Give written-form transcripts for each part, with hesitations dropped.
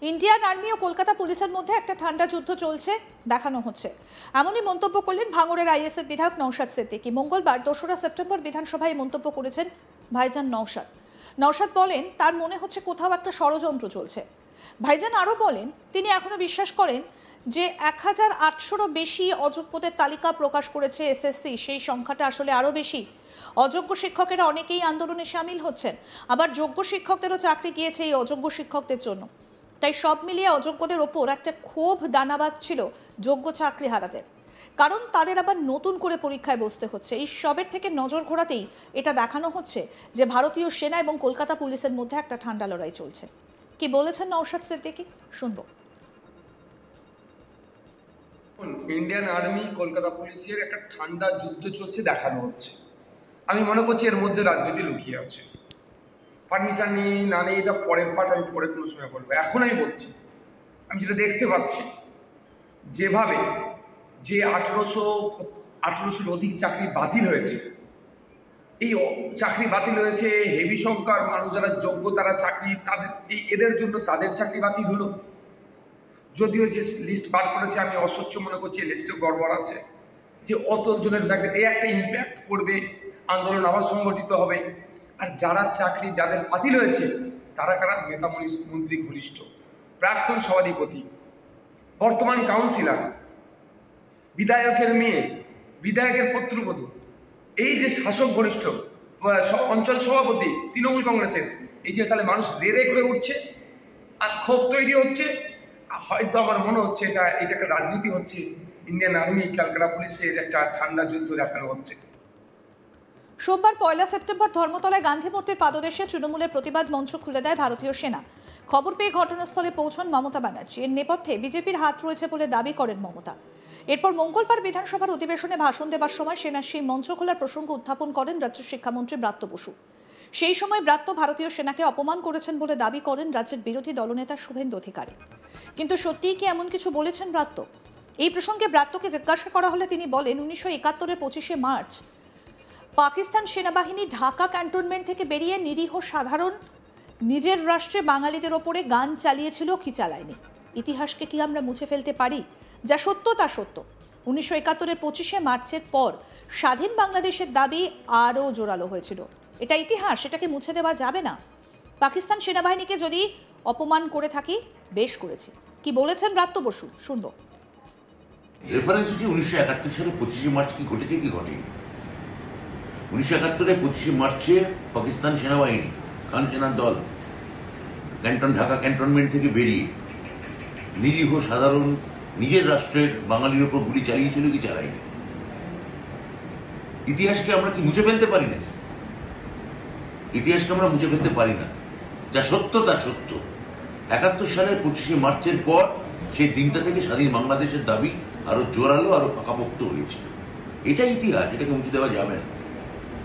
Indian army ও কলকাতা পুলিশের মধ্যে একটা ঠান্ডা যুদ্ধ চলছে দেখানো হচ্ছে, এমনই মন্তব্য করলেন ভাঙড়ের আইএসএফ বিধায়ক নওশাদ সিদ্দিকী। মঙ্গলবার 2রা সেপ্টেম্বর বিধানসভায় মন্তব্য করেছেন ভাইজান নওশাদ বলেন তার মনে হচ্ছে কোথাও একটা ষড়যন্ত্র চলছে। ভাইজান আরও বলেন তিনি এখনো বিশ্বাস করেন যে 1800-ও বেশি অযোগ্যদের তালিকা প্রকাশ করেছে এসএসসি, সেই সংখ্যাটা আসলে আরও বেশি। অযোগ্য শিক্ষকেরা অনেকেই আন্দোলনে সামিল হচ্ছেন, আবার যোগ্য শিক্ষকদেরও চাকরি গিয়েছে এই অযোগ্য শিক্ষকদের জন্য। তাই সব মিলিয়ে অযোগ্যদের ওপর একটা ক্ষোভ দানা বাঁধছিল যোগ্য চাকরি হারাদের, কারণ তাদের আবার নতুন করে পরীক্ষায় বসতে হচ্ছে। এই সবের থেকে নজর ঘোরাতেই এটা দেখানো হচ্ছে যে ভারতীয় সেনা এবং কলকাতা পুলিশের মধ্যে একটা ঠান্ডা লড়াই চলছে। কি বলেছেন নওশাদ সিদ্দিকী, শুনবো। ইন্ডিয়ান আর্মি কলকাতা পুলিশের একটা ঠান্ডা যুদ্ধ চলছে দেখানো হচ্ছে। আমি মনে করছি এর মধ্যে রাজনীতি লুকিয়ে আছে। পারমিশন নেই না নেই এটা পরের পাঠ, আমি পরে কোনো সময় বলবো। এখন আমি বলছি, আমি যেটা দেখতে পাচ্ছি যেভাবে যে 1800-র অধিক চাকরি বাতিল হয়েছে, এই চাকরি বাতিল হয়েছে হেভি সংখ্যার মানুষ যারা যোগ্য তারা চাকরি তাদের এদের জন্য তাদের চাকরি বাতিল হলো। যদিও যে লিস্ট বার করেছে আমি অস্বচ্ছ মনে করছি, লিস্টেও গড়বড় আছে। যে অতজনের এই একটা ইম্প্যাক্ট পড়বে, আন্দোলন আবার সংগঠিত হবে। আর যারা চাকরি যাদের বাতিল হয়েছে তারা কারা? নেতা মন্ত্রী ঘনিষ্ঠ, প্রাক্তন সভাধিপতি, বর্তমান কাউন্সিলর, বিধায়কের মেয়ে, বিধায়কের পুত্রবধূ, এই যে শাসক ঘনিষ্ঠ অঞ্চল সভাপতি তৃণমূল কংগ্রেসের, এই যে তাহলে মানুষ দেরে করে উঠছে আর ক্ষোভ তৈরি হচ্ছে। হয়তো আমার মনে হচ্ছে এটা একটা রাজনীতি হচ্ছে। ইন্ডিয়ান আর্মি কলকাতা পুলিশের একটা ঠান্ডা যুদ্ধ দেখানো হচ্ছে। সোমবার 1 সেপ্টেম্বর ধর্মতলায় গান্ধী মূর্তির পাদদেশে তৃণমূলের প্রতিবাদ মঞ্চ খুলে দেয় ভারতীয় সেনা। খবর পেয়ে ঘটনাস্থলে পৌঁছন মমতা ব্যানার্জি। এর নেপথ্যে বিজেপির হাত রয়েছে বলে দাবি করেন মমতা। এরপর মঙ্গলবার বিধানসভার অধিবেশনে ভাষণ দেবার সময় সেনার সেই মঞ্চ খোলার প্রসঙ্গ উত্থাপন করেন রাজ্যের শিক্ষামন্ত্রী ব্রাত্য বসু। সেই সময় ব্রাত্য ভারতীয় সেনাকে অপমান করেছেন বলে দাবি করেন রাজ্যের বিরোধী দলনেতা শুভেন্দু অধিকারী। কিন্তু সত্যিই কি এমন কিছু বলেছেন ব্রাত্য? এই প্রসঙ্গে ব্রাত্যকে জিজ্ঞাসা করা হলে তিনি বলেন 1971-এর 25শে মার্চ পাকিস্তান সেনাবাহিনী ঢাকা ক্যান্টনমেন্ট থেকে বেরিয়ে নিরীহ সাধারণ নিজের রাষ্ট্রে বাঙালিদের ওপরে গান চালিয়েছিল, কি চালায়নি। ইতিহাসকে কি আমরা মুছে ফেলতে পারি? যা সত্য তা সত্য। 1971-এর 25শে মার্চের পর স্বাধীন বাংলাদেশের দাবি আরও জোরালো হয়েছিল। এটা ইতিহাস, এটাকে মুছে দেওয়া যাবে না। পাকিস্তান সেনাবাহিনীকে যদি অপমান করে থাকি, বেশ করেছি। কি বলেছেন ব্রাত্য বসু, শুনবো। রেফারেন্স হচ্ছে 1971 সালে 25শে মার্চ কি ঘটেছে কি ঘটেনি। 1971-এর 25শে মার্চে পাকিস্তান সেনাবাহিনী, খান সেনার দল ঢাকা ক্যান্টনমেন্ট থেকে বেরিয়ে নিরীহ সাধারণ নিজের রাষ্ট্রের বাঙালির উপর গুলি চালিয়েছিল কি চালায়নি। ইতিহাসকে আমরা কি মুছে ফেলতে পারি না? ইতিহাসকে আমরা মুছে ফেলতে পারি না। যা সত্য তা সত্য। 71 সালের 25শে মার্চের পর সেই দিনটা থেকে স্বাধীন বাংলাদেশের দাবি আরো জোরালো, আরো পাকাপোক্ত হয়েছে। এটাই ইতিহাস, এটাকে মুছে দেওয়া যাবে না।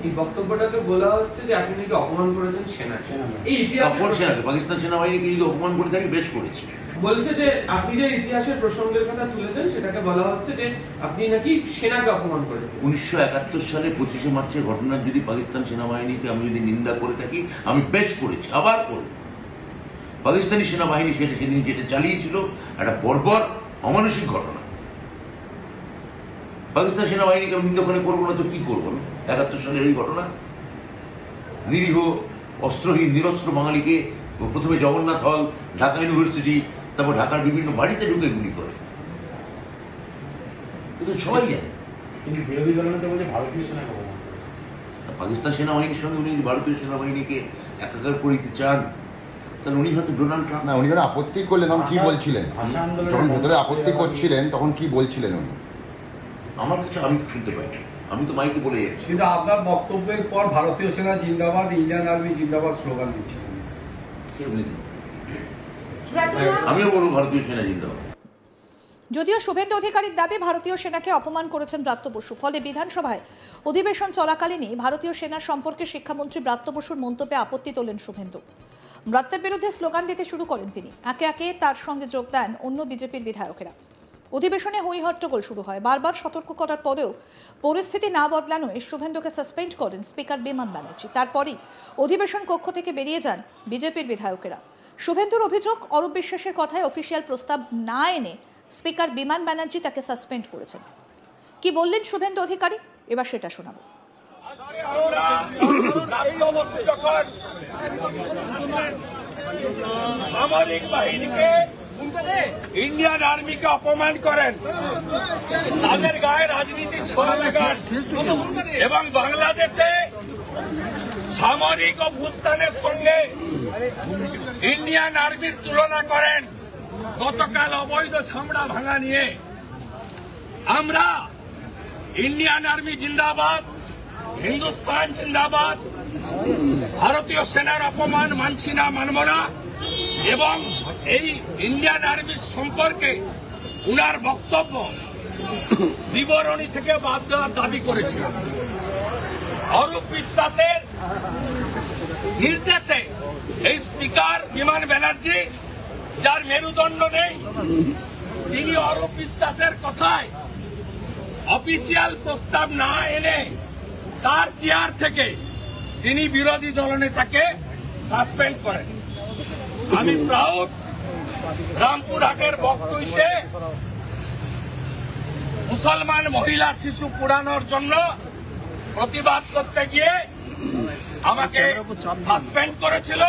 এই বক্তব্যটাকে বলা হচ্ছে যে আপনি নাকি অপমান করেছেন সেনাকে। এই ইতিহাস সেনাকে, পাকিস্তান সেনাবাহিনীকে যদি অপমান করে থাকি, বেশ করেছে। বলছে যে আপনি যে ইতিহাসের প্রসঙ্গের কথা তুলেছেন সেটাকে বলা হচ্ছে যে আপনি নাকি সেনাকে অপমান করেছেন। 1971 সালে 25শে মার্চের ঘটনার যদি পাকিস্তান সেনাবাহিনীকে আমি যদি নিন্দা করে থাকি, আমি বেশ করেছি, আবার করব। পাকিস্তানি সেনাবাহিনী সেদিন যেটা চালিয়েছিল একটা বর্বর অমানসিক ঘটনা। পাকিস্তান সেনাবাহিনীকে আমি নিন্দা করে করবো না তো কি করবো না? 71 সালের এই ঘটনা, নিরীহ অস্ত্রহীন নিরস্ত্র বাঙালিকে প্রথমে জগন্নাথ হল, ঢাকা ইউনিভার্সিটি, তারপর ঢাকার বিভিন্ন বাড়িতে ঢুকে গুলি করে, সবাই জানে। কিন্তু বিরোধী দলনেতা বলে ভারতীয় সেনাকে অপমান করে। পাকিস্তান সেনাবাহিনীর সঙ্গে উনি ভারতীয় সেনাবাহিনীকে একাকার করে দিতে চান, তাহলে উনি হয়তো ডোনাল্ড ট্রাম্প। না, উনি যখন আপত্তি করলেন তখন কি বলছিলেন? যখন ভেতরে আপত্তি করছিলেন তখন কি বলছিলেন উনি? আমার কাছে আমি শুনতে পাই, আমি তো মাইকে বলে যাচ্ছি। কিন্তু আপনার বক্তব্যের পর ভারতীয় সেনা জিন্দাবাদ, ইন্ডিয়ান আর্মি জিন্দাবাদ স্লোগান দিচ্ছিলেন। আমিও বলবো ভারতীয় সেনা জিন্দাবাদ। যদিও শুভেন্দু অধিকারীর দাবি ভারতীয় সেনাকে অপমান করেছেন ব্রাত্য বসু, ফলে বিধানসভায় অধিবেশন চলাকালীনই ভারতীয় সেনার সম্পর্কে শিক্ষামন্ত্রী ব্রাত্য বসুর মন্তব্যে আপত্তি তোলেন শুভেন্দু। ব্রাত্যের বিরুদ্ধে স্লোগান দিতে শুরু করেন তিনি। একে একে তার সঙ্গে যোগ দেন অন্য বিজেপির বিধায়কেরা। অধিবেশনে হই হট্টগোল শুরু হয়। বারবার সতর্ক করার পরেও পরিস্থিতি না বদলানোয় শুভেন্দুকে সাসপেন্ড করেন স্পিকার বিমান ব্যানার্জি। তারপরই অধিবেশন কক্ষ থেকে বেরিয়ে যান বিজেপির বিধায়কেরা। শুভেন্দুর অভিযোগ, অরূপ বিশ্বাসের কথায় অফিসিয়াল প্রস্তাব না এনে স্পিকার বিমান ব্যানার্জি তাকে সাসপেন্ড করেছেন। কি বললেন শুভেন্দু অধিকারী, এবার সেটা শোনাবো। সামরিক বাহিনীকে, ইন্ডিয়ান আর্মিকে অপমান করেন, তাদের গায়ে রাজনীতির ছোঁয়া লাগান এবং বাংলাদেশে সামরিক অভ্যুত্থানের সঙ্গে ইন্ডিয়ান আর্মির তুলনা করেন। গতকাল অবৈধ ছামড়া ভাঙা নিয়ে আমরা ইন্ডিয়ান আর্মি জিন্দাবাদ, হিন্দুস্তান জিন্দাবাদ, ভারতীয় সেনার অপমান মানছি না, মানব না এবং এই ইন্ডিয়ান আর্মির সম্পর্কে উনার বক্তব্য বিবরণী থেকে বাদ দেওয়ার দাবি করেছিলাম। অরূপ বিশ্বাসের নির্দেশে এই স্পিকার বিমান ব্যানার্জি, যার মেরুদণ্ড নেই, তিনি অরূপ বিশ্বাসের কথায় অফিসিয়াল প্রস্তাব না এনে তার চেয়ার থেকে তিনি বিরোধী দলনেতাকে সাসপেন্ড করেন। আমি প্রাউড, রামপুরহাটের বক্তব্যে মুসলমান মহিলা শিশু পুরানোর জন্য প্রতিবাদ করতে গিয়ে আমাকে সাসপেন্ড করেছিল।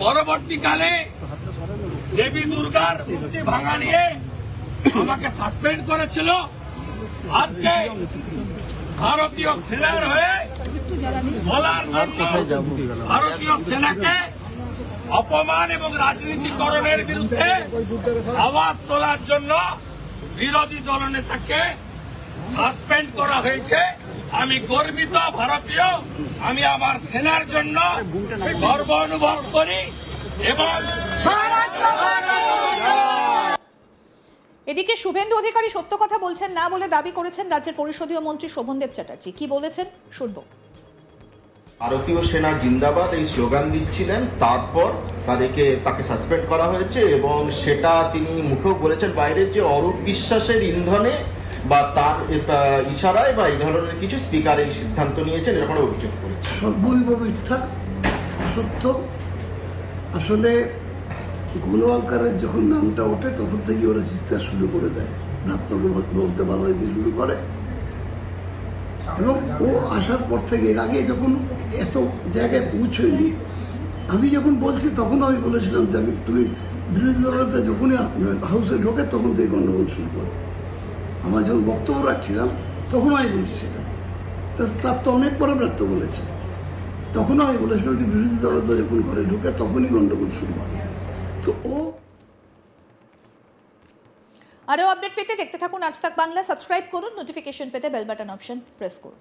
পরবর্তীকালে দেবী দুর্গার মূর্তি ভাঙা নিয়ে আমাকে সাসপেন্ড করেছিল। আজকে ভারতীয় সেনার হয়ে বলার জন্য, ভারতীয় সেনাকে অপমান এবং রাজনীতিকরণের বিরুদ্ধে আওয়াজ তোলার জন্য বিরোধী দলনেতাকে সাসপেন্ড করা হয়েছে। আমি গর্বিত ভারতীয়, আমি আমার সেনার জন্য গর্ব অনুভব করি এবং এদিকে শুভেন্দু অধিকারী সত্য কথা বলছেন না বলে দাবি করেছেন রাজ্যের পরিষদীয় মন্ত্রী শোভনদেব চ্যাটার্জি। কি বলেছেন শুনব। ভারতীয় সেনা জিন্দাবাদ এই স্লোগান দিচ্ছিলেন, তারপর তাকে সাসপেন্ড করা হয়েছে এবং সেটা তিনি মুখেও বলেছেন বাইরে, যে অরূপ বিশ্বাসের ইন্ধনে বা তার ইশারায় বা এই ধরনের কিছু স্পিকার এই সিদ্ধান্ত নিয়েছেন, এরকম অভিযোগ করেছে। সর্বৈব মিথ্যা, অসত্য। আসলে গুলো আকারের যখন নামটা ওঠে তখন থেকে ওরা চিৎকার শুরু করে দেয়, ভ্রাতৃকে বলতে বাধা দিতে শুরু করে এবং ও আসার পর থেকে এর আগে যখন এত জায়গায় পৌঁছয়নি, আমি যখন বলছি তখন আমি বলেছিলাম যে তুমি বিরোধী দলনেতা যখনই হাউসে ঢোকে তখন থেকে গন্ডগোল শুরু করে। আমার যখন বক্তব্য রাখছিলাম তখন আমি বলছি সেটা, তার তো অনেক বড় ব্রাত্য বলেছে। তখনও আমি বলেছিলাম যে বিরোধী দলনেতা যখন ঘরে ঢোকে তখনই গন্ডগোল শুরু হয়। তো ও আরও আপডেট পেতে দেখতে থাকুন আজ তাক বাংলা। সাবস্ক্রাইব করুন, নোটিফিকেশন পেতে বেল বাটন অপশন প্রেস করুন।